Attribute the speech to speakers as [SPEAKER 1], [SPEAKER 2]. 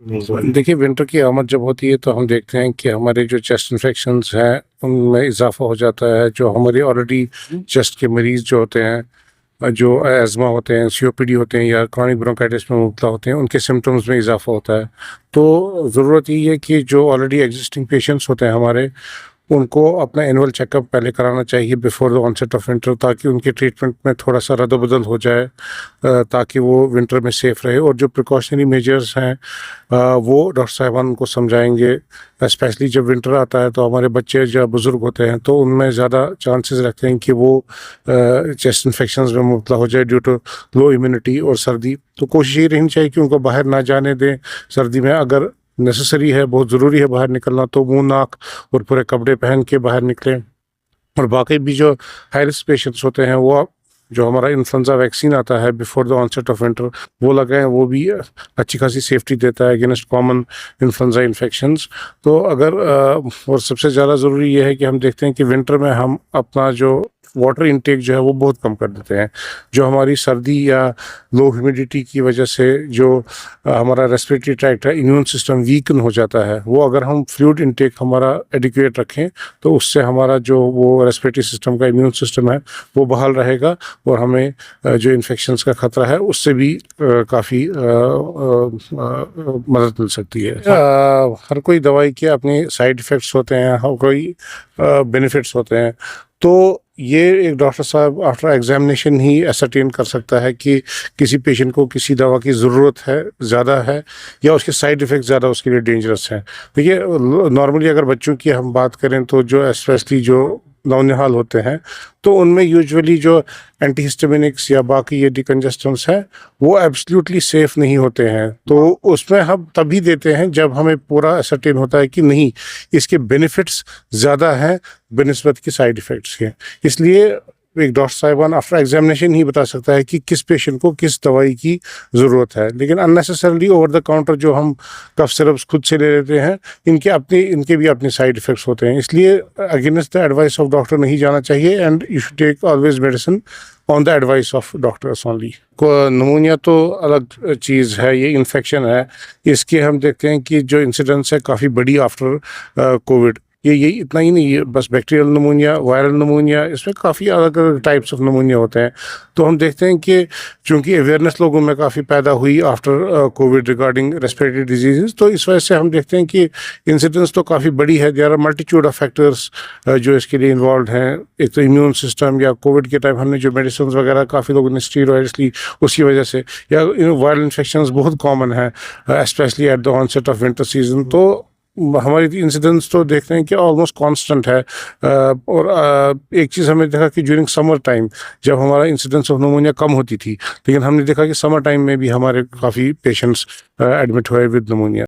[SPEAKER 1] देखिए, विंटर की आमद जब होती है तो हम देखते हैं कि हमारे जो चेस्ट इन्फेक्शंस हैं उनमें इजाफा हो जाता है। जो हमारे ऑलरेडी चेस्ट के मरीज जो होते हैं, जो एज़मा होते हैं, सीओपीडी होते हैं या क्रॉनिक ब्रोंकाइटिस में मुब्तला होते हैं, उनके सिम्टम्स में इजाफा होता है। तो ज़रूरत यही है कि जो ऑलरेडी एग्जिस्टिंग पेशेंट्स होते हैं हमारे, उनको अपना एनुअल चेकअप पहले कराना चाहिए before the onset of winter, ताकि उनके ट्रीटमेंट में थोड़ा सा रद्द-बदल हो जाए, ताकि वो विंटर में सेफ़ रहे। और जो प्रिकॉशनरी मेजर्स हैं वो डॉक्टर साहिबान उनको समझाएंगे। स्पेशली जब विंटर आता है तो हमारे बच्चे या बुज़ुर्ग होते हैं तो उनमें ज़्यादा चांसेस रहते हैं कि वो चेस्ट इन्फेक्शंस में मुब्तला हो जाए ड्यू टू लो इम्यूनिटी और सर्दी। तो कोशिश ये रहनी चाहिए कि उनको बाहर ना जाने दें सर्दी में। अगर नेसेसरी है, बहुत ज़रूरी है बाहर निकलना, तो मुंह नाक और पूरे कपड़े पहन के बाहर निकलें। और बाकी भी जो हाई रिस्क पेशेंट्स होते हैं, वो जो हमारा इन्फ्लुएंजा वैक्सीन आता है before the onset of winter, वो लगाएं। वो भी अच्छी खासी सेफ्टी देता है अगेंस्ट कॉमन इन्फ्लुएंजा इन्फेक्शंस। तो अगर और सबसे ज़्यादा ज़रूरी ये है कि हम देखते हैं कि विंटर में हम अपना जो वाटर इनटेक जो है वो बहुत कम कर देते हैं। जो हमारी सर्दी या लो ह्यूमिडिटी की वजह से जो हमारा रेस्पिरेटरी ट्रैक्ट है, इम्यून सिस्टम वीकन हो जाता है। वो अगर हम फ्लूइड इनटेक हमारा एडिक्वेट रखें तो उससे हमारा जो वो रेस्पिरेटरी सिस्टम का इम्यून सिस्टम है वो बहाल रहेगा और हमें जो इन्फेक्शंस का ख़तरा है उससे भी काफ़ी मदद मिल सकती है। हर कोई दवाई के अपने साइड इफ़ेक्ट्स होते हैं, हर कोई बेनिफिट्स होते हैं। तो ये एक डॉक्टर साहब आफ्टर एग्जामिनेशन ही एसरटेन कर सकता है कि किसी पेशेंट को किसी दवा की ज़रूरत है, ज़्यादा है, या उसके साइड इफ़ेक्ट ज़्यादा उसके लिए डेंजरस हैं। देखिए, नॉर्मली अगर बच्चों की हम बात करें तो जो स्पेशली जो नौनिहाल होते हैं तो उनमें यूजुअली जो एंटीहिस्टामिनिक्स या बाकी ये डिकंजेस्टेंट्स हैं वो एब्सोल्युटली सेफ़ नहीं होते हैं। तो उसमें हम तभी देते हैं जब हमें पूरा असरटेन होता है कि नहीं, इसके बेनिफिट्स ज़्यादा हैं बनिस्बत के साइड इफ़ेक्ट्स के। इसलिए एक डॉक्टर साहिबान आफ्टर एग्जामिनेशन ही बता सकता है कि किस पेशेंट को किस दवाई की ज़रूरत है। लेकिन अननेसेसरली ओवर द काउंटर जो हम कफ सिरप्स खुद से ले लेते हैं, इनके भी अपने साइड इफ़ेक्ट्स होते हैं। इसलिए against the advice of doctor नहीं जाना चाहिए and you should take always medicine on the advice of doctors only. नमूनिया तो अलग चीज़ है, ये इन्फेक्शन है। इसके हम देखते हैं कि जो इंसिडेंस है काफ़ी बड़ी आफ्टर कोविड। ये इतना ही नहीं है, बस बैक्टीरियल नमूनिया, वायरल नमूनिया, इसमें काफ़ी अलग अलग टाइप्स ऑफ नमूनिया होते हैं। तो हम देखते हैं कि चूँकि अवेयरनेस लोगों में काफ़ी पैदा हुई after Covid regarding respiratory disease, तो इस वजह से हम देखते हैं कि इंसिडेंस तो काफ़ी बड़ी है। There are multitude of factors जो इसके लिए इन्वॉल्व हैं। एक तो इम्यून सिस्टम, या कोविड के टाइम हमने जो मेडिसिन वगैरह काफ़ी लोगों ने स्टीरॉयड्स ली उसकी वजह से, या वायरल इन्फेक्शंस बहुत कॉमन है specially at the onset of winter season. तो हमारी इंसिडेंस तो देखते हैं कि ऑलमोस्ट कांस्टेंट है। और एक चीज़ हमने देखा कि ड्यूरिंग समर टाइम जब हमारा इंसिडेंस ऑफ नमूनिया कम होती थी, लेकिन हमने देखा कि समर टाइम में भी हमारे काफ़ी पेशेंट्स एडमिट हुए विद नमूनिया।